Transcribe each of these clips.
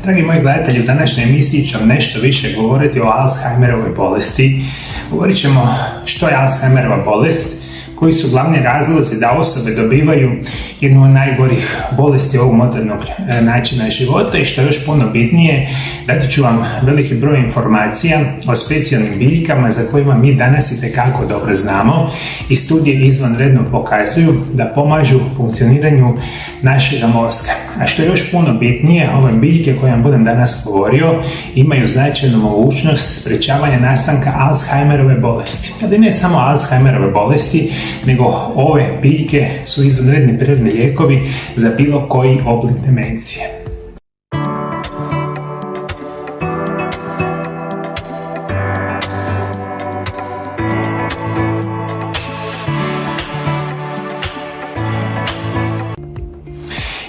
Dragi moji gledatelji, u današnjoj emisiji ću vam nešto više govoriti o Alzheimerovoj bolesti. Govorit ćemo što je Alzheimerova bolest, koji su glavni razlozi da osobe dobivaju jednu od najgorih bolesti ovog modernog načina života i što je još puno bitnije, dati ću vam veliki broj informacija o specijalnim biljkama za kojima mi danas itekako dobro znamo i studije izvanredno pokazuju da pomažu funkcioniranju našega mozga. A što je još puno bitnije, ove biljke koje vam budem danas govorio imaju značajnu mogućnost sprečavanja nastanka Alzheimerove bolesti. Ali ne samo Alzheimerove bolesti, nego ove biljke su izvanredni prirodni lijekovi za bilo koji oblik demencije.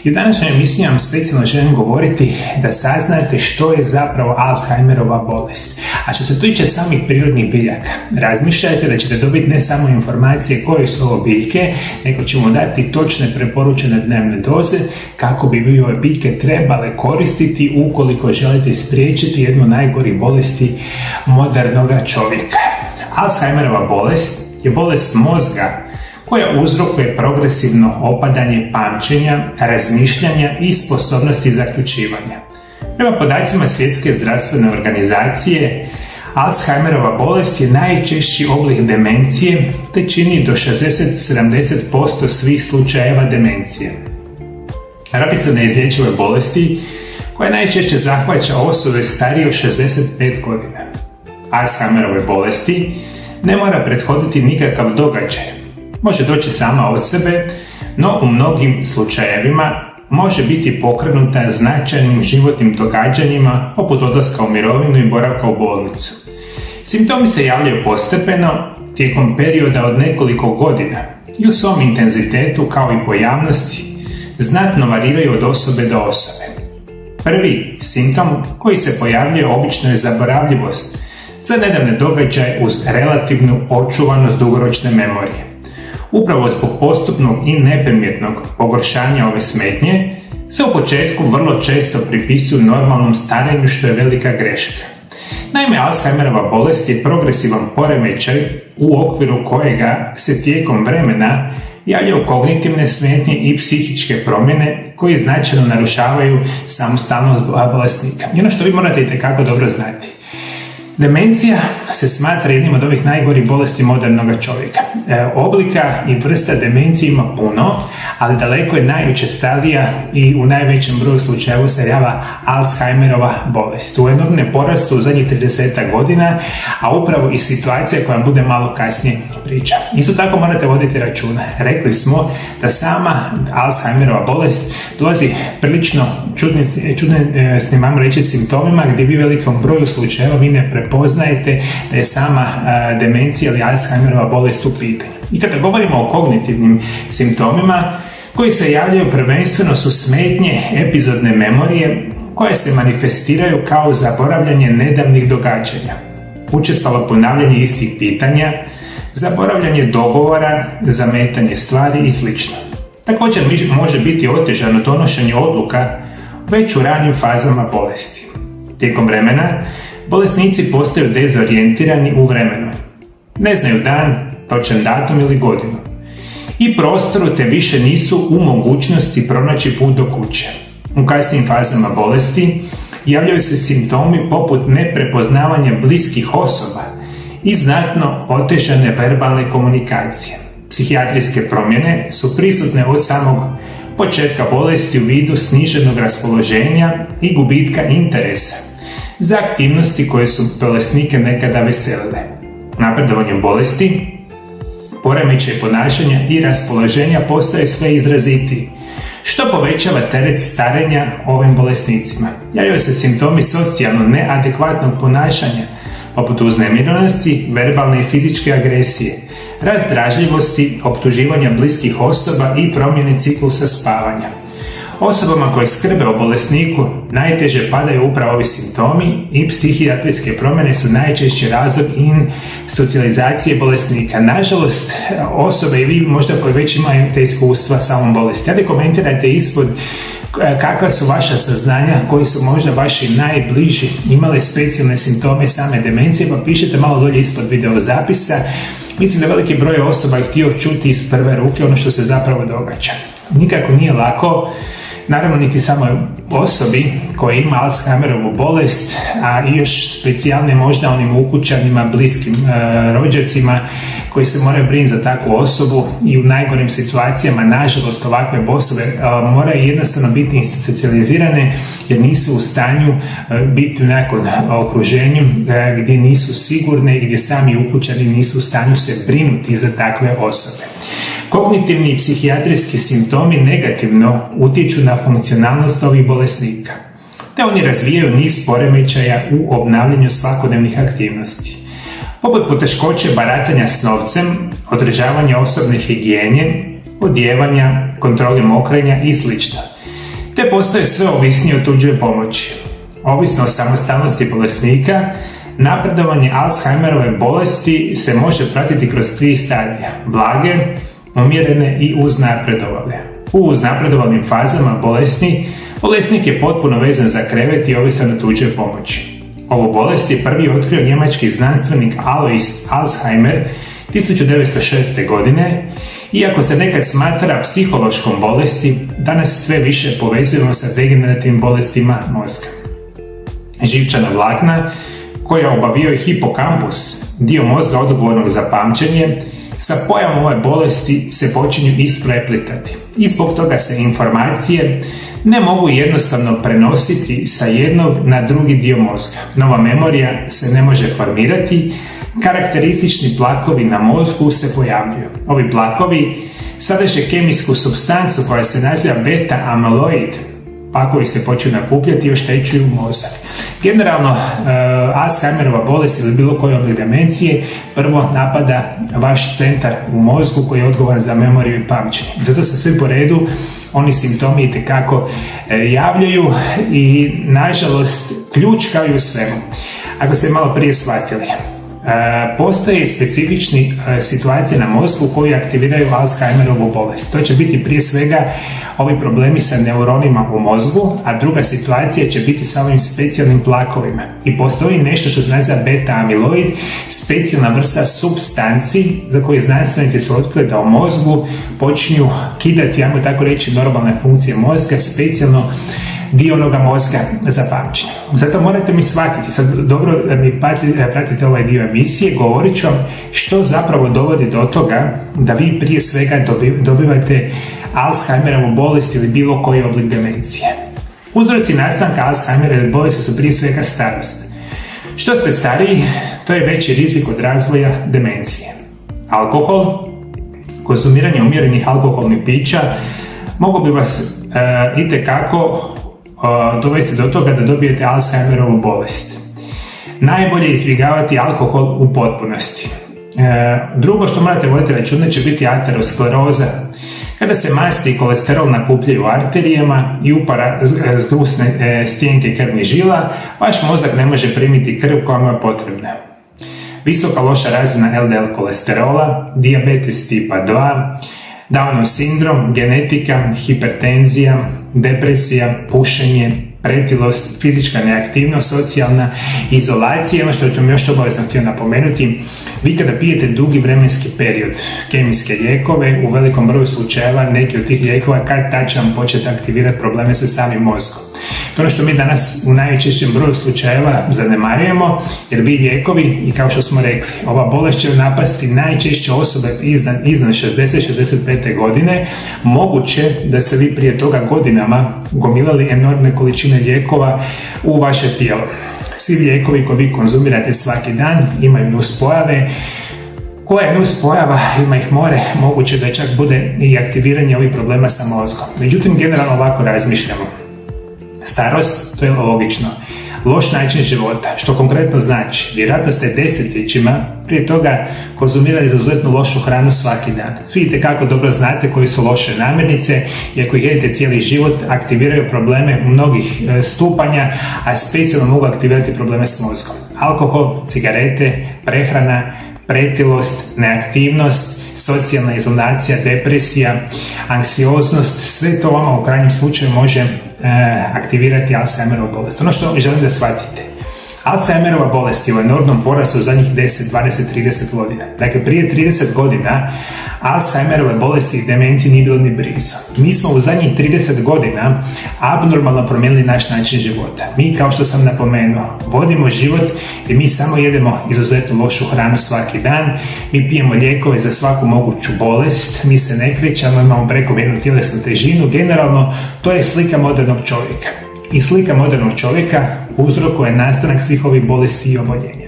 I u današnjoj emisiji vam specijalno želim govoriti da saznate što je zapravo Alzheimerova bolest. A što se tiče samih prirodnih biljaka, razmišljajte da ćete dobiti ne samo informacije koje su ovo biljke, nego ćemo dati točne preporučene dnevne doze kako bi vi ove biljke trebale koristiti ukoliko želite spriječiti jednu od najgorih bolesti modernog čovjeka. Alzheimerova bolest je bolest mozga koja uzrokuje progresivno opadanje pamćenja, razmišljanja i sposobnosti zaključivanja. Prema podacima Svjetske zdravstvene organizacije, Alzheimerova bolest je najčešći oblik demencije te čini do 60-70% svih slučajeva demencije. Radi se o neizlječivoj bolesti koja najčešće zahvaća osobe starije od 65 godina. Alzheimerove bolesti ne mora prethoditi nikakav događaj. Može doći sama od sebe, no u mnogim slučajevima može biti pokrenuta značajnim životnim događanjima poput odlaska u mirovinu i boravka u bolnicu. Simptomi se javljaju postepeno tijekom perioda od nekoliko godina i u svom intenzitetu kao i pojavnosti znatno variraju od osobe do osobe. Prvi simptom koji se pojavljuje obično je zaboravljivost za nedavne događaje uz relativnu očuvanost dugoročne memorije. Upravo zbog postupnog i neprimjetnog pogoršanja ove smetnje se u početku vrlo često pripisuju normalnom starenju, što je velika greška. Naime, Alzheimerova bolest je progresivan poremećaj u okviru kojega se tijekom vremena javljaju kognitivne smetnje i psihičke promjene koji značajno narušavaju samostalnost bolesnika. I ono što vi morate itekako dobro znati, demencija se smatra jednim od ovih najgorih bolesti modernog čovjeka. Oblika i vrsta demencije ima puno, ali daleko je najučestalija i u najvećem broju slučajeva se javlja Alzheimerova bolest. U enormne porastu u zadnjih 30 godina, a upravo i situacija koja bude malo kasnije priča. Isto tako morate voditi računa. Rekli smo da sama Alzheimerova bolest dolazi prilično čudnim, ajmo reći, simptomima gdje vi u velikom broju slučajeva vi ne prepoznajete da je sama demencija ili Alzheimerova bolest u pitanju. I kada govorimo o kognitivnim simptomima koji se javljaju, prvenstveno su smetnje epizodne memorije koje se manifestiraju kao zaboravljanje nedavnih događanja, učestalo ponavljanje istih pitanja, zaboravljanje dogovora, zametanje stvari i sl. Također može biti otežano donošenje odluka već u ranijim fazama bolesti. Tijekom vremena bolesnici postaju dezorijentirani u vremenu. Ne znaju dan, točan datum ili godinu i prostoru, te više nisu u mogućnosti pronaći put do kuće. U kasnijim fazama bolesti javljaju se simptomi poput neprepoznavanja bliskih osoba i znatno otežane verbalne komunikacije. Psihijatrijske promjene su prisutne od samog početka bolesti u vidu sniženog raspoloženja i gubitka interesa za aktivnosti koje su bolesnike nekada veselile. Napredovanjem bolesti, poremećaj ponašanja i raspoloženja postaje sve izrazitiji, što povećava teret starenja ovim bolesnicima. Javljaju se simptomi socijalno neadekvatnog ponašanja, poput uznemirenosti, verbalne i fizičke agresije, razdražljivosti, optuživanja bliskih osoba i promjene ciklusa spavanja. Osobama koje skrbe o bolesniku najteže padaju upravo ovi simptomi i psihijatrijske promjene su najčešći razlog socijalizacije bolesnika. Nažalost, osobe i vi možda koji već imaju te iskustva samom bolesti. Ajde komentirajte ispod kakva su vaša saznanja, koji su možda vaši najbliži imali specijalne simptome same demencije, pa pišite malo dolje ispod video zapisa. Mislim da veliki broj osoba je htio čuti iz prve ruke ono što se zapravo događa. Nikako nije lako, naravno niti samo osobi koja ima Alzheimerovu bolest, a i još specijalne možda onim ukućanima, bliskim rođacima koji se moraju brinuti za takvu osobu i u najgorim situacijama, nažalost, ovakve osobe moraju jednostavno biti institucionalizirane jer nisu u stanju biti u nekom okruženju gdje nisu sigurne i gdje sami ukućani nisu u stanju se brinuti za takve osobe. Kognitivni i psihijatrijski simptomi negativno utječu na funkcionalnost ovih bolesnika, te oni razvijaju niz poremećaja u obnavljanju svakodnevnih aktivnosti, poput poteškoće baratanja s novcem, održavanja osobne higijene, odijevanja, kontrole mokrenja i sl. Te postoje sve ovisnije o tuđoj pomoći. Ovisno o samostalnosti bolesnika, napredovanje Alzheimerove bolesti se može pratiti kroz 3 stadija: blage, umjerene i uznapredovale. U uznapredovalnim fazama bolesnik je potpuno vezan za krevet i ovisan o tuđoj pomoći. Ovu bolest je prvi otkrio njemački znanstvenik Alois Alzheimer 1906. godine. Iako se nekad smatra psihološkom bolesti, danas sve više povezujemo sa degenerativnim bolestima mozga. Živčana vlakna, koja obavijaju hipokampus, dio mozga odgovornog za pamćenje, sa pojavom ove bolesti se počinju ispreplitati i zbog toga se informacije ne mogu jednostavno prenositi sa jednog na drugi dio mozga. Nova memorija se ne može formirati, karakteristični plakovi na mozgu se pojavljuju. Ovi plakovi sadrže kemijsku supstancu koja se naziva beta-amiloid, plakovi se počinju nakupljati i oštećuju mozak. Generalno, Alzheimerova bolest ili bilo koji oblik demencije prvo napada vaš centar u mozgu koji je odgovoran za memoriju i pamćenje. Zato se svi po redu oni simptomi itekako javljaju i nažalost ključ kao i u svemu. Ako ste malo prije shvatili, postoje specifični situacije na mozgu koji aktiviraju Alzheimerovu bolest. To će biti prije svega ovi problemi sa neuronima u mozgu, a druga situacija će biti sa ovim specijalnim plakovima. I postoji nešto što se naziva beta-amiloid, specijalna vrsta supstanci za koje znanstvenici su otkrili da u mozgu počinju kidati, ajmo tako reći, normalne funkcije mozga, specijalno dio onoga mozga za pamćenje. Zato morate mi shvatiti, sad dobro mi pratite ovaj dio emisije, govorit ću vam što zapravo dovodi do toga da vi prije svega dobivate Alzheimerovu bolest ili bilo koji oblik demencije. Uzroci nastanka Alzheimerove bolesti su prije svega starost. Što ste stariji, to je veći rizik od razvoja demencije. Alkohol, konzumiranje umjerenih alkoholnih pića mogu bi vas itekako dovesti do toga da dobijete Alzheimerovu bolest. Najbolje je izbjegavati alkohol u potpunosti. Drugo što morate voditi računa će biti ateroskleroza. Kada se masti i kolesterol nakupljaju u arterijama i upara zgrusne stijenke krvnih žila, vaš mozak ne može primiti krv koja mu je potrebna. Visoka loša razina LDL kolesterola, dijabetes tipa 2, Downov sindrom, genetika, hipertenzija, depresija, pušenje, pretilost, fizička neaktivnost, socijalna izolacija. Ono što ću vam još obavezno htio napomenuti, vi kada pijete dugi vremenski period kemijske lijekove, u velikom broju slučajeva neki od tih lijekova kad će vam početi aktivirati probleme sa samim mozgom. To je ono što mi danas u najčešćem broju slučajeva zanemarujemo, jer vi lijekovi, i kao što smo rekli, ova bolest će napasti najčešće osobe iznad 60-65 godine. Moguće da ste vi prije toga godinama gomilali enormne količine lijekova u vaše tijelo. Svi lijekovi koje vi konzumirate svaki dan imaju nuspojave. Koja je nuspojava, ima ih more, moguće da čak bude i aktiviranje ovih problema sa mozgom. Međutim, generalno ovako razmišljamo. Starost, to je logično. loš način života, što konkretno znači, vjerojatno ste desetljećima prije toga konzumirali izuzetno lošu hranu svaki dan. Svi itekako dobro znate koji su loše namirnice i ako ih jedete cijeli život aktiviraju probleme mnogih stupanja, a specijalno mogu aktivirati probleme s mozgom. Alkohol, cigarete, prehrana, pretilost, neaktivnost, socijalna izolacija, depresija, anksioznost, sve to vama u krajnjem slučaju može aktivirati Alzheimerovu bolest. Ono što želim da shvatite, Alzheimerova bolest je u enormnom porastu u zadnjih 10, 20, 30 godina. Dakle, prije 30 godina Alzheimerove bolesti i demencije nije bilo ni blizu. Mi smo u zadnjih 30 godina abnormalno promijenili naš način života. Mi, kao što sam napomenuo, vodimo život i mi samo jedemo izuzetno lošu hranu svaki dan, mi pijemo lijekove za svaku moguću bolest, mi se ne krećemo, imamo prekomjernu tjelesnu težinu. Generalno, to je slika modernog čovjeka. I slika modernog čovjeka uzrokuje nastanak svih ovih bolesti i oboljenja.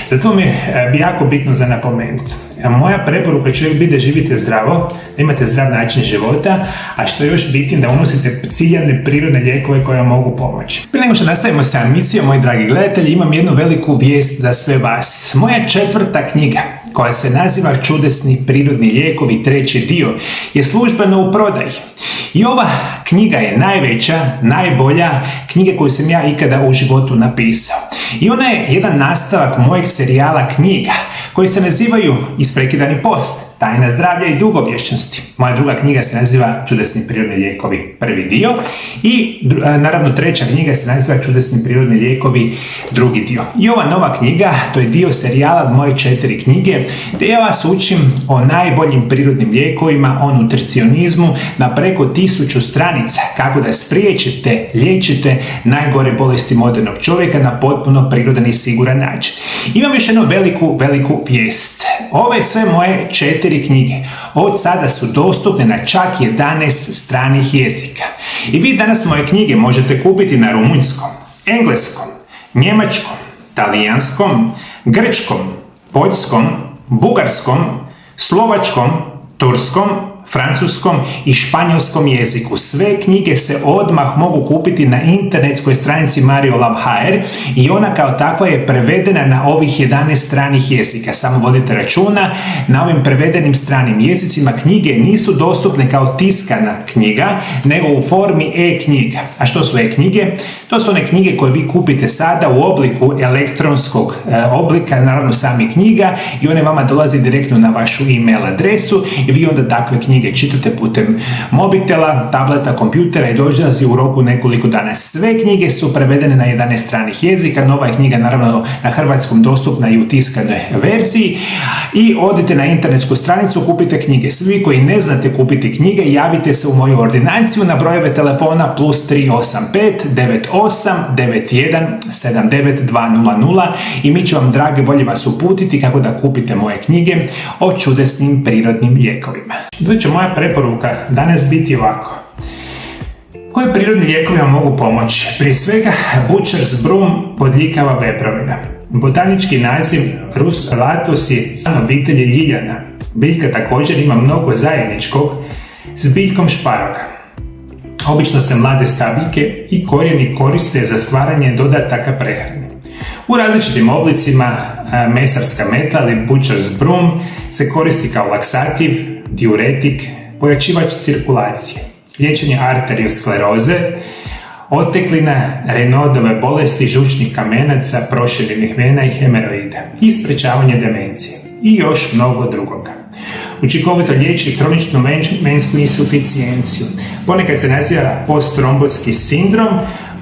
Zato mi je jako bitno za napomenuti. Moja preporuka će biti da živite zdravo, da imate zdrav način života, a što je još bitnije da unosite ciljane prirodne lijekove koje vam mogu pomoći. Prije nego što nastavimo sa emisijom, moji dragi gledatelji, imam jednu veliku vijest za sve vas. Moja 4. knjiga, koja se naziva Čudesni prirodni lijekovi, 3. dio, je službeno u prodaji. I ova knjiga je najveća, najbolja knjiga koju sam ja ikada u životu napisao. I ona je jedan nastavak mojeg serijala knjiga koji se nazivaju Isprekidani post, Tajna zdravlja i dugovječnosti. Moja druga knjiga se naziva Čudesni prirodni lijekovi, 1. dio. I naravno 3. knjiga se naziva Čudesni prirodni lijekovi, 2. dio. I ova nova knjiga, to je dio serijala moje 4 knjige, gdje ja vas učim o najboljim prirodnim lijekovima, o nutricionizmu, na preko 1000 stranica, kako da spriječite, liječite najgore bolesti modernog čovjeka na potpuno prirodan i siguran način. Imam još jednu veliku vijest. Ove sve moje 4 knjige od sada su dostupne na čak 11 stranih jezika. I vi danas moje knjige možete kupiti na rumunjskom, engleskom, njemačkom, talijanskom, grčkom, poljskom, bugarskom, slovačkom, turskom, francuskom i španjolskom jeziku. Sve knjige se odmah mogu kupiti na internetskoj stranici Mariolab.hr i ona kao takva je prevedena na ovih 11 stranih jezika. Samo vodite računa, na ovim prevedenim stranim jezicima knjige nisu dostupne kao tiskana knjiga, nego u formi e-knjiga. A što su e-knjige? To su one knjige koje vi kupite sada u obliku elektronskog oblika, naravno sami knjiga, i one vama dolazi direktno na vašu e-mail adresu i vi onda takve knjige čitate putem mobitela, tableta, kompjutera i dolazi u roku nekoliko dana. Sve knjige su prevedene na 11 stranih jezika, nova je knjiga naravno na hrvatskom dostupna i u tiskanoj verziji. I odite na internetsku stranicu, kupite knjige. Svi koji ne znate kupiti knjige, javite se u moju ordinaciju na brojeve telefona +385 98 91 79 200 i mi ću vam, drage volje, vas uputiti kako da kupite moje knjige o čudesnim prirodnim lijekovima. Moja preporuka danas biti ovako. Koji prirodni lijekovi vam mogu pomoći? Prije svega, Butcher's Broom bodljikava veprovina. Botanički naziv Rhus elatus je član obitelji ljiljana. Biljka također ima mnogo zajedničkog s biljkom šparoga. Obično se mlade stabljike i korijeni koriste za stvaranje dodataka prehrane. U različitim oblicima mesarska metla ili Butcher's Broom se koristi kao laksativ, diuretik, pojačivač cirkulacije, liječenje arterioskleroze, oteklina, Raynaudove bolesti, žučnih kamenaca, proširenih vena i hemoroida i sprečavanje demencije i još mnogo drugoga. Učinkovito liječi kroničnu vensku insuficijenciju. Ponekad se naziva posttrombotski sindrom,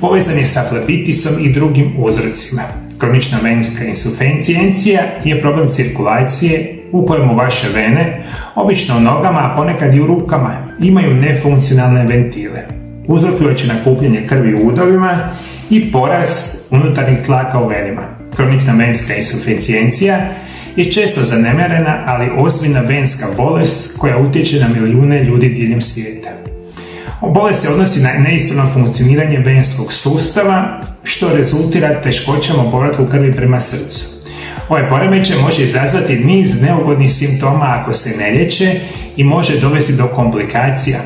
povezan je sa flebitisom i drugim uzrocima. Kronična venska insuficijencija je problem cirkulacije u kojemu vaše vene, obično u nogama, a ponekad i u rukama, imaju nefunkcionalne ventile, uzrokujući nakupljanje krvi u udovima i porast unutarnjih tlaka u venima. Kronična venska insuficijencija je često zanemarena, ali ozbiljna venska bolest koja utječe na milijune ljudi diljem svijeta. Bolest se odnosi na neispravno funkcioniranje venskog sustava, što rezultira teškoćama u povratku krvi prema srcu. Ovaj poremećaj može izazvati niz neugodnih simptoma ako se ne liječe i može dovesti do komplikacija,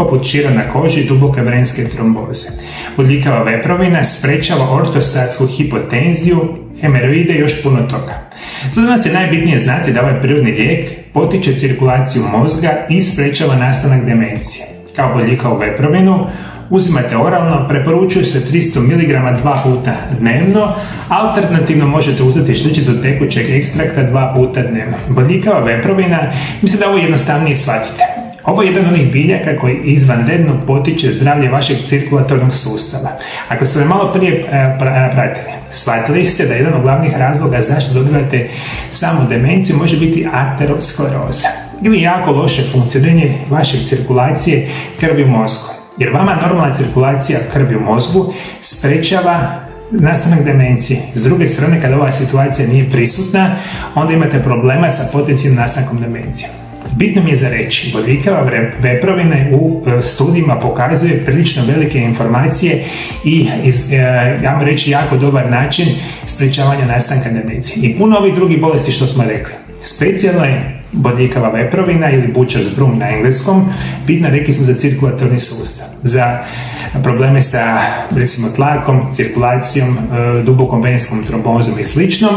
poput šira na koži i duboke venske tromboze. Bodljikava veprovina sprečava ortostatsku hipotenziju, hemoroide i još puno toga. Za nas je najbitnije znati da ovaj prirodni lijek potiče cirkulaciju mozga i sprečava nastanak demencije. Kao bodljikavu veprovinu uzimate oralno, preporučuje se 300 mg 2 puta dnevno, alternativno možete uzeti šljičicu tekućeg ekstrakta 2 puta dnevno. Bodljikava veprovina, mislim da ovo jednostavnije shvatite. Ovo je jedan od onih biljaka koji izvanredno potiče zdravlje vašeg cirkulatornog sustava. Ako ste me malo prije pratili, shvatili ste da jedan od glavnih razloga zašto dobivate samu demenciju može biti ateroskleroza ili jako loše funkcioniranje vaše cirkulacije krvi u mozgu. Jer vama normalna cirkulacija krvi u mozgu sprečava nastanak demencije. S druge strane, kada ova situacija nije prisutna, onda imate problema sa potencijalnim nastankom demencije. Bitno mi je za reći, bodljikava veprovina u studijima pokazuje prilično velike informacije i ja mogu reći jako dobar način sprečavanja nastanka demencije. I puno ovih drugih bolesti što smo rekli. Specijalno je bodljikava veprovina ili butcher's broom na engleskom bitna, rekli smo, za cirkulatorni sustav, za probleme sa recimo tlakom, cirkulacijom, dubokom venskom trombozom i sličnom.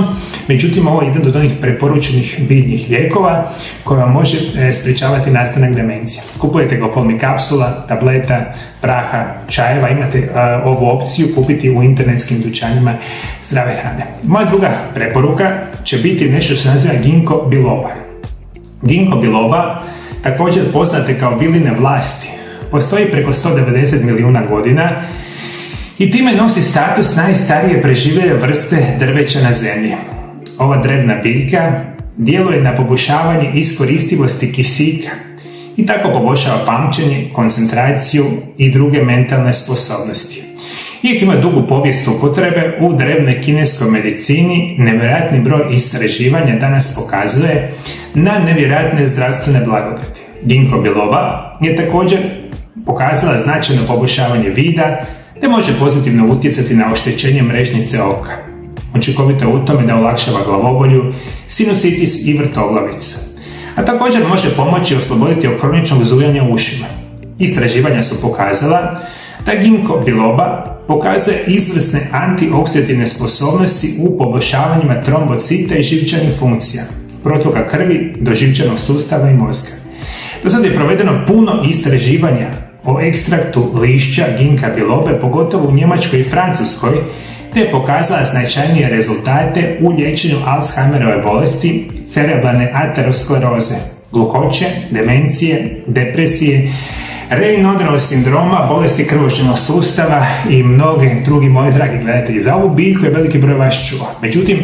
Međutim, ovo je jedan od onih preporučenih biljnih lijekova koja vam može sprečavati nastanak demencije. Kupujete ga u formi kapsula, tableta, praha, čajeva, imate ovu opciju kupiti u internetskim dućanima zdrave hrane. Moja druga preporuka će biti nešto što se naziva ginkgo biloba. Ginkgo biloba, također poznate kao biline vlasti, postoji preko 190 milijuna godina i time nosi status najstarije preživjele vrste drveća na zemlji. Ova drevna biljka djeluje na poboljšavanje iskoristivosti kisika i tako poboljšava pamćenje, koncentraciju i druge mentalne sposobnosti. Iako ima dugu povijest upotrebe, u drevnoj kineskoj medicini nevjerojatni broj istraživanja danas pokazuje na nevjerojatne zdravstvene blagodati. Ginkgo biloba je također pokazala značajno poboljšavanje vida te može pozitivno utjecati na oštećenje mrežnice oka. Učinkovito je u tome da olakšava glavobolju, sinusitis i vrtoglavicu. A također može pomoći osloboditi od kroničnog zujanja u ušima. Istraživanja su pokazala da ginkgo biloba pokazuje izvrsne antioksidativne sposobnosti u poboljšavanjima trombocita i živčanih funkcija, protoka krvi do živčanog sustava i mozga. Do sada je provedeno puno istraživanja o ekstraktu lišća ginkga bilobe, pogotovo u Njemačkoj i Francuskoj, te je pokazala značajnije rezultate u liječenju Alzheimerove bolesti, cerebralne ateroskleroze, gluhoće, demencije, depresije, Raynaudovog sindroma, bolesti krvožilnog sustava i mnoge drugi moji dragi gledatelji. Za ovu biljku je veliki broj vas čuo. Međutim,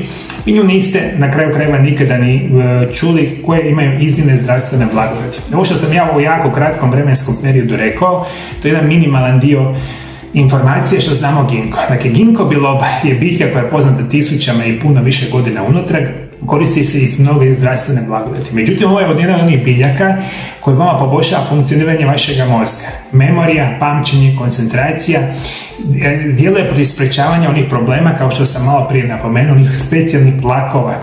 vi nju niste na kraju krajeva nikada ni čuli koje imaju iznimne zdravstvene blagodati. Ovo što sam ja u jako kratkom vremenskom periodu rekao, to je jedan minimalan dio informacije što znamo o ginkgo. Dakle, ginkgo biloba je biljka koja je poznata tisućama i puno više godina unatrag, koristi se iz mnoge zdravstvene blagodati. Međutim, ovo je od jedan od onih biljaka koji vama poboljšava funkcioniranje vašega mozga. Memorija, pamćenje, koncentracija, djeluje protiv sprečavanja onih problema kao što sam malo prije napomenuo, onih specijalnih plakova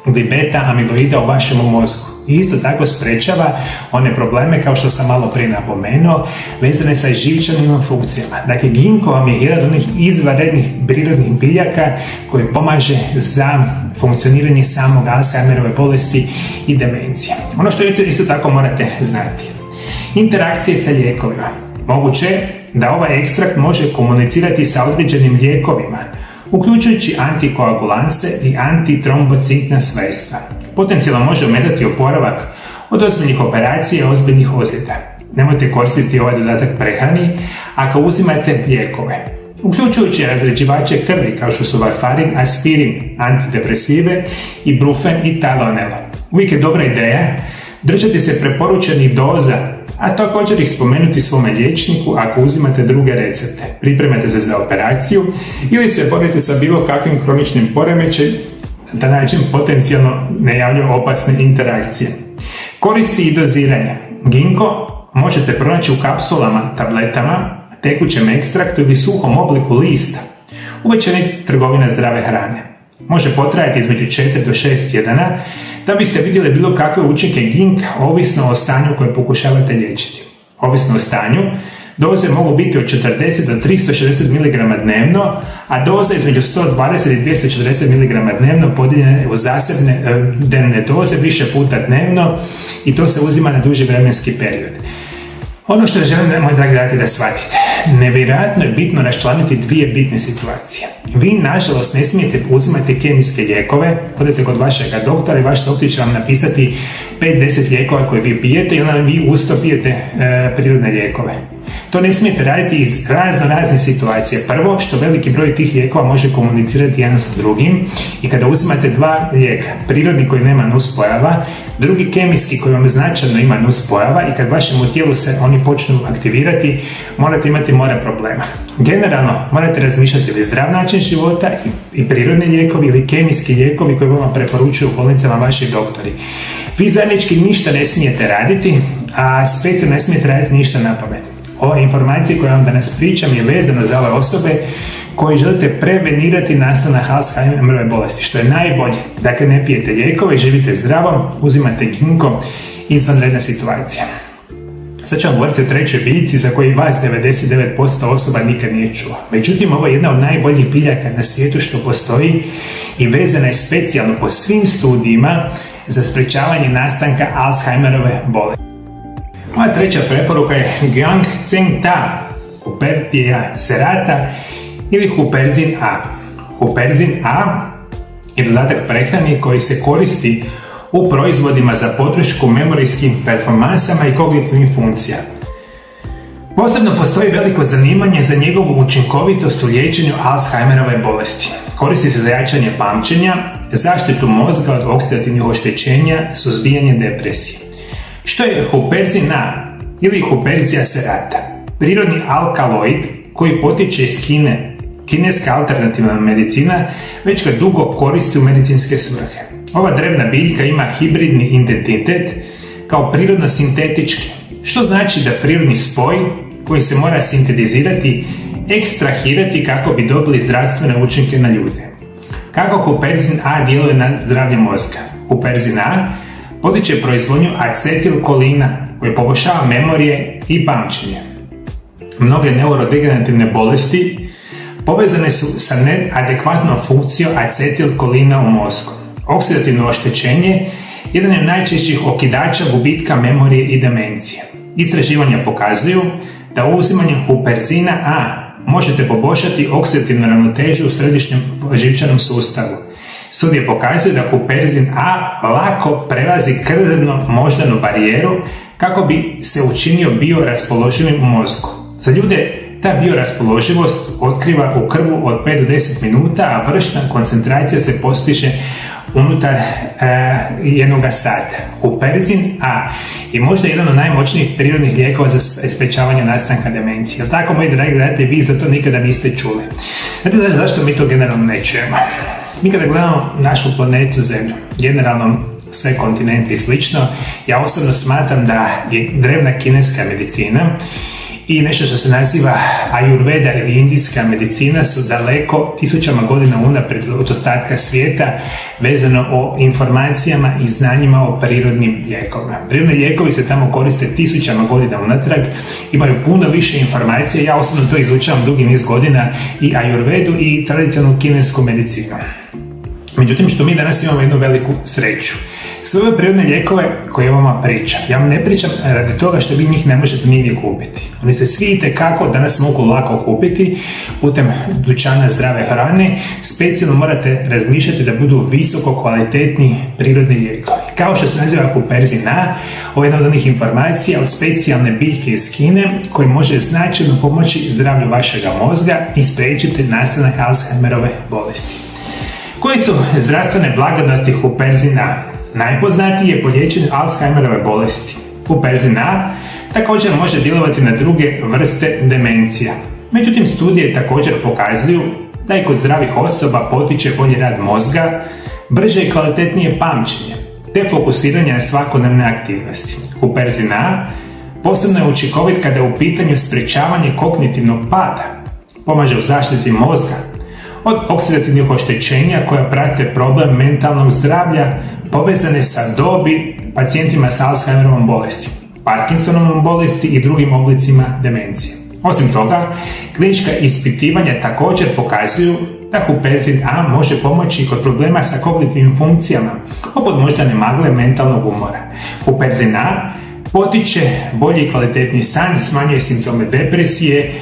ili beta amiloida u vašem mozgu. I isto tako sprečava one probleme kao što sam malo prije napomenuo, vezane sa živčanim funkcijama. Dakle, ginkgo vam je jedan od onih izvanrednih prirodnih biljaka koji pomaže za funkcioniranje samog Alzheimerove bolesti i demencije. Ono što isto tako morate znati. Interakcije sa lijekovima. Moguće da ovaj ekstrakt može komunicirati sa određenim lijekovima, uključujući antikoagulanse i antitrombocitna sredstva. Potencijalno može ometati oporavak od ozbiljnih operacija i ozbiljnih ozljeda. Nemojte koristiti ovaj dodatak prehrani ako uzimate lijekove, uključujući razređivače krvi kao što su varfarin, aspirin, antidepresive i brufen i talonelo. Uvijek je dobra ideja držati se preporučenih doza, a također ih spomenuti svome liječniku ako uzimate druge recepte, pripremate se za operaciju ili se borite sa bilo kakvim kroničnim poremećajem da način potencijalno ne javljaju opasne interakcije. Koristi i doziranje. Ginkgo možete pronaći u kapsulama, tabletama, tekućem ekstraktu ili suhom obliku lista u većini trgovina zdrave hrane. Može potrajati između 4 do 6 tjedana da biste vidjeli bilo kakve učinke ginkga ovisno o stanju koje pokušavate liječiti. ovisno o stanju. Doze mogu biti od 40 do 360 mg dnevno, a doza između 120 i 240 mg dnevno podijeljene u zasebne dnevne doze više puta dnevno i to se uzima na duži vremenski period. Ono što želim, moji dragi gledatelji, da shvatite, nevjerojatno je bitno raščlaniti dvije bitne situacije. Vi, nažalost, ne smijete uzimati kemijske lijekove, odete kod vašega doktora i vaš doktor će vam napisati 5-10 lijekova koje vi pijete i onda vi usto pijete prirodne lijekove. To ne smijete raditi iz raznih situacija. Prvo, što veliki broj tih lijekova može komunicirati jedan sa drugim i kada uzimate dva lijeka, prirodni koji nema nuspojava, drugi kemijski koji vam značajno ima nuspojava i kad vašemu tijelu se oni počnu aktivirati, morate imati problema. Generalno, morate razmišljati ili zdrav način života i prirodni lijekovi ili kemijski lijekovi koji vam preporučuju u bolnicama vaši doktori. Vi zajednički ništa ne smijete raditi, a specijalno ne smijete raditi ništa na pamet. Ove informacije koje vam danas pričam je vezano za ove osobe koji želite prevenirati nastanak Alzheimerove bolesti, što je najbolje. Dakle, ne pijete lijekove, živite zdravo, uzimate ginko, izvanredna situacija. Sad ću vam govoriti o trećoj biljci za koju vas 99% osoba nikad nije čuo. Međutim, ovo je jedna od najboljih biljaka na svijetu što postoji i vezana je specijalno po svim studijima za sprečavanje nastanka Alzheimerove bolesti. Moja treća preporuka je Gianceng Ta, Cupertilla serrata ili Huperzin A. Huperzin A je dodatak prehrani koji se koristi u proizvodima za podršku memorijskim performansama i kognitivnim funkcijama. Posebno postoji veliko zanimanje za njegovu učinkovitost u liječenju Alzheimerove bolesti. Koristi se za jačanje pamćenja, zaštitu mozga od oksidativnih oštećenja, suzbijanje depresije. Što je Huperzin A ili Cupertilla serrata? Prirodni alkaloid koji potiče iz Kine. Kineska alternativna medicina već ga dugo koristi u medicinske svrhe. Ova drevna biljka ima hibridni identitet kao prirodno sintetički, što znači da prirodni spoj koji se mora sintetizirati, ekstrahirati kako bi dobili zdravstvene učinke na ljude. Kako Huperzin A djeluje na zdravlje mozga? Huperzin A potiče proizvodnju acetilkolina koji poboljšava memorije i pamćenje. Mnoge neurodegenerativne bolesti povezane su sa neadekvatnom funkcijom acetilkolina u mozgu. Oksidativno oštećenje jedan je od najčešćih okidača gubitka memorije i demencije. Istraživanja pokazuju da uzimanjem Huperzina A možete poboljšati oksidativnu ravnotežu u središnjem živčanom sustavu. Studije pokazuju da Huperzin A lako prelazi krvno-moždanu barijeru kako bi se učinio bioraspoloživim u mozgu. Za ljude ta bioraspoloživost otkriva u krvu od 5 do 10 minuta, a vršna koncentracija se postiže unutar jednog sata. Huperzin A je možda jedan od najmoćnijih prirodnih lijekova za sprečavanje nastanka demencije. Jel tako, moji dragi gledatelji, vi za to nikada niste čuli? Znate zašto mi to generalno ne čujemo? Mi kada gledamo našu planetu Zemlju, generalno sve kontinente i slično, ja osobno smatram da je drevna kineska medicina i nešto što se naziva Ayurveda ili indijska medicina su daleko tisućama godina unaprijed od ostatka svijeta vezano o informacijama i znanjima o prirodnim lijekovima. Prirodni lijekovi se tamo koriste tisućama godina unatrag, imaju puno više informacija, ja osobno to izučavam dugi niz godina i Ayurvedu i tradicionalnu kinesku medicinu. Međutim, što mi danas imamo jednu veliku sreću. Sve ove prirodne lijekove koje vama pričam, ja vam ne pričam radi toga što vi njih ne možete nigdje kupiti. Oni se svi itekako danas mogu lako kupiti putem dućana zdrave hrane. Specijalno morate razmišljati da budu visoko kvalitetni prirodni lijekovi. Kao što se naziva Huperzin A, ovo je jedna od onih informacija od specijalne biljke iz Kine koji može značajno pomoći zdravlju vašega mozga i spriječiti nastanak Alzheimerove bolesti. Koji su zdravstvene blagodati Huperzin A? Najpoznatiji je po liječenju Alzheimerove bolesti. Huperzin A također može djelovati na druge vrste demencija. Međutim, studije također pokazuju da i kod zdravih osoba potiče bolji rad mozga, brže i kvalitetnije pamćenje, te fokusiranje na svakodnevne aktivnosti. Huperzin A posebno je učinkovit kada je u pitanju sprečavanje kognitivnog pada, pomaže u zaštiti mozga od oksidativnih oštećenja koja prate problem mentalnog zdravlja povezane sa dobi pacijentima s Alzheimerovom bolesti. Parkinsonovom bolesti i drugim oblicima demencije. Osim toga, klinička ispitivanja također pokazuju da huperzin A može pomoći kod problema sa kognitivnim funkcijama, poput moždane magle, mentalnog umora. Huperzin A potiče bolji i kvalitetniji san, smanjuje simptome depresije,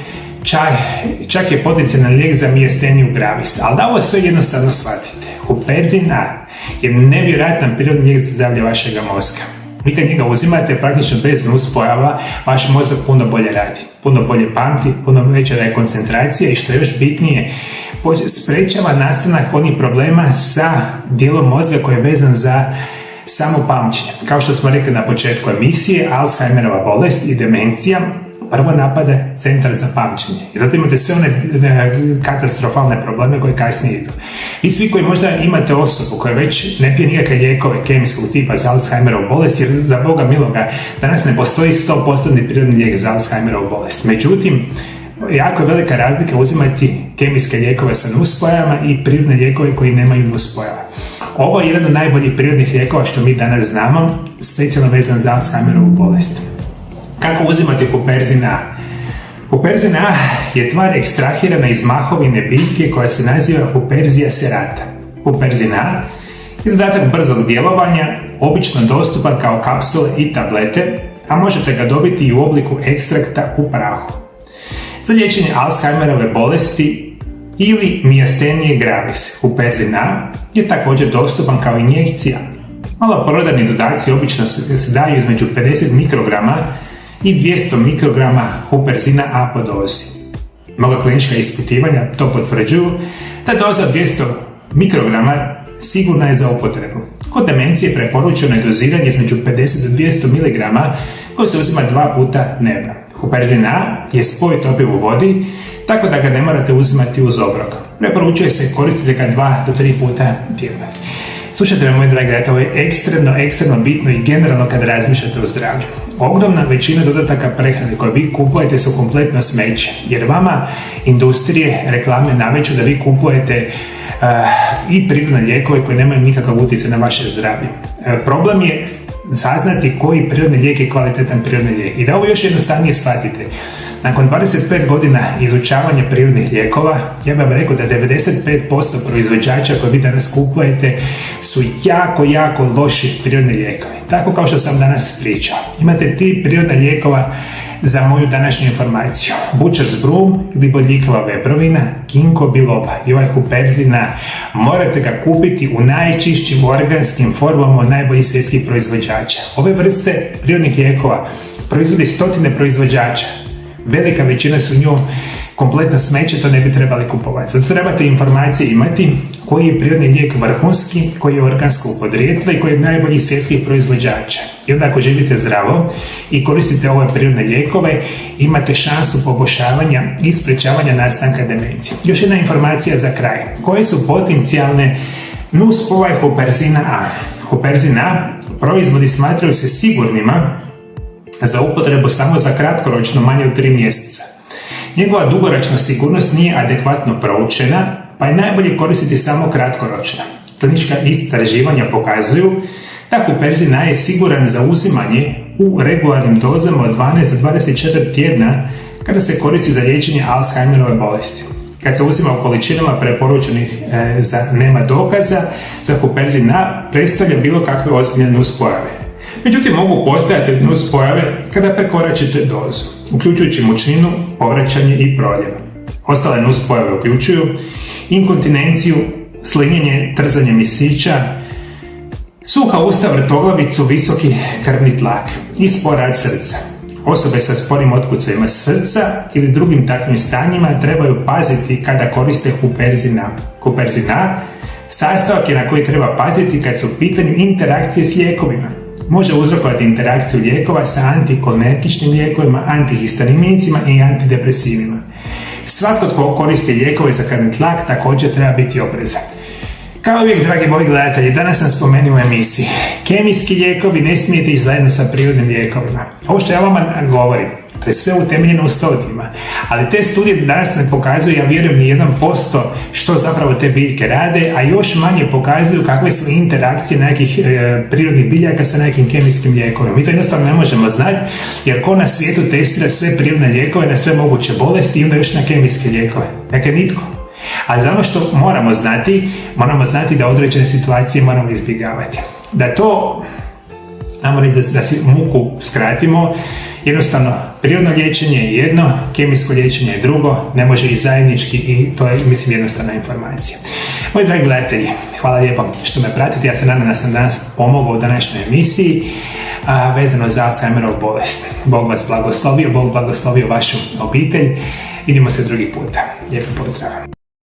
čak je potencijalan lijek za mijesteniju gravis. Ali da ovo sve jednostavno shvatite, huperzin A je nevjerojatan prirodni lijek za zdravlje vašega mozga. Vi kad njega uzimate, praktično bez nuspojava, vaš mozak puno bolje radi, puno bolje pamti, puno veća je koncentracija i što je još bitnije, sprečava nastanak onih problema sa dijelom mozga koji je vezan za samo pamćenje. Kao što smo rekli na početku emisije, Alzheimerova bolest i demencija prvo napada centar za pamćenje. I zato imate sve one katastrofalne probleme koje kasnije idu. I svi koji možda imate osobu koja već ne pije nikakve lijekove kemijskog tipa za Alzheimerovu bolest, jer za Boga miloga danas ne postoji 100% prirodni lijek za Alzheimerovu bolest. Međutim, jako je velika razlika uzimati kemijske lijekove sa nuspojavama i prirodne lijekove koji nemaju nuspojava. Ovo je jedan od najboljih prirodnih lijekova što mi danas znamo, specijalno vezan za Alzheimerovu bolest. Kako uzimati huperzin A? Huperzin A je tvar ekstrahirana iz mahovine biljke koja se naziva Huperzia serrata. Huperzin A je dodatak brzog djelovanja, obično dostupan kao kapsule i tablete, a možete ga dobiti i u obliku ekstrakta u prahu. Za liječenje Alzheimerove bolesti ili mijestenije gravis, huperzin A je također dostupan kao injekcija. Maloprodajni dodaci obično se daju između 50 mikrograma i 200 mikrograma huperzina A po dozi. Mnoga klinička ispitivanja to potvrđuju, da doza 200 mikrograma sigurna je za upotrebu. Kod demencije preporučeno je doziranje između 50 do 200 mg koje se uzima 2 puta dnevno. Huperzin A je spoj topiv u vodi, tako da ga ne morate uzimati uz obrok. Preporučuje se koristiti ga 2 do 3 puta tjedno. Slušajte me, moji dragi gledatelji, ovo je ekstremno bitno i generalno kada razmišljate o zdravlju. Ogromna većina dodataka prehrane koje vi kupujete su kompletno smeće, jer vama industrije reklame nameću da vi kupujete i prirodne lijekove koji nemaju nikakav utjecaj na vaše zdravlje. Problem je saznati koji prirodni lijek je kvalitetan prirodni lijek. I da ovo još jednostavnije shvatite. Nakon 25 godina izučavanja prirodnih lijekova, ja bih vam rekao da 95% proizvođača koje vi danas kupujete su jako loši prirodni lijekovi. Tako kao što sam danas pričao. Imate 3 prirodna lijekova za moju današnju informaciju. Butcher's Broom ili bodljikava veprovina, ginkgo biloba i ovaj huperzin A. Morate ga kupiti u najčišćim organskim formama od najboljih svjetskih proizvođača. Ove vrste prirodnih lijekova proizvodi stotine proizvođača. Velika većina su njom kompletno smeće, to ne bi trebali kupovati. Zato trebate informacije imati koji je prirodni lijek vrhunski, koji je organskog podrijetla i koji je najbolji svjetskih proizvođača. I onda ako živite zdravo i koristite ove prirodne lijekove, imate šansu poboljšavanja i sprečavanja nastanka demencije. Još jedna informacija za kraj. Koje su potencijalne nuspojave huperzina A? Huperzin A proizvodi smatraju se sigurnima za upotrebu samo za kratkoročno manje od 3 mjeseca. Njegova dugoročna sigurnost nije adekvatno proučena, pa je najbolje koristiti samo kratkoročno. Klinička istraživanja pokazuju da huperzin A je siguran za uzimanje u regularnim dozama od 12 do 24 tjedna kada se koristi za liječenje Alzheimerove bolesti. Kad se uzima u količinama preporučenih nema dokaza, za huperzin A predstavlja bilo kakve ozbiljne nuspojave. Međutim, mogu postojati nuspojave kada prekoračite dozu, uključujući mučninu, povraćanje i proljev. Ostale nuspojave uključuju inkontinenciju, slinjenje, trzanje mišića, suha usta, vrtoglavicu, visoki krvni tlak i spor rad srca. Osobe sa sporim otkucajima srca ili drugim takvim stanjima trebaju paziti kada koriste huperzin A. Huperzin A sastavak je na koji treba paziti kad su u pitanju interakcije s lijekovima. Može uzrokovati interakciju lijekova sa antikolnergičnim lijekovima, antihistaminicima i antidepresivima. Svatko tko koristi lijekove za krvni tlak također treba biti oprezan. Kao uvijek, dragi moji gledatelji, danas sam spomenuo u emisiji. Kemijski lijekovi ne smijete ići zajedno sa prirodnim lijekovima. Ovo što ja vama govorim, To je sve utemeljeno u studijima. Ali te studije danas ne pokazuju, ja vjerujem, ni 1% što zapravo te biljke rade, a još manje pokazuju kakve su interakcije nekih prirodnih biljaka sa nekim kemijskim lijekovima. Mi to jednostavno ne možemo znati, jer ko na svijetu testira sve prirodne lijekove na sve moguće bolesti i onda još na kemijske lijekove? Dakle, nitko. Ali za ono što moramo znati da određene situacije moramo izbjegavati. Da to, ajmo reći da si muku skratimo, jednostavno prirodno liječenje je jedno, kemijsko liječenje je drugo, ne može i zajednički i to je, mislim, jednostavna informacija. Moji dragi gledatelji, hvala lijepo što me pratite, ja se nadam da sam danas pomogao u današnjoj emisiji vezano za Alzheimerovu bolest. Bog vas blagoslovio, Bog blagoslovio vašu obitelj, vidimo se drugi puta. Lijep pozdrav!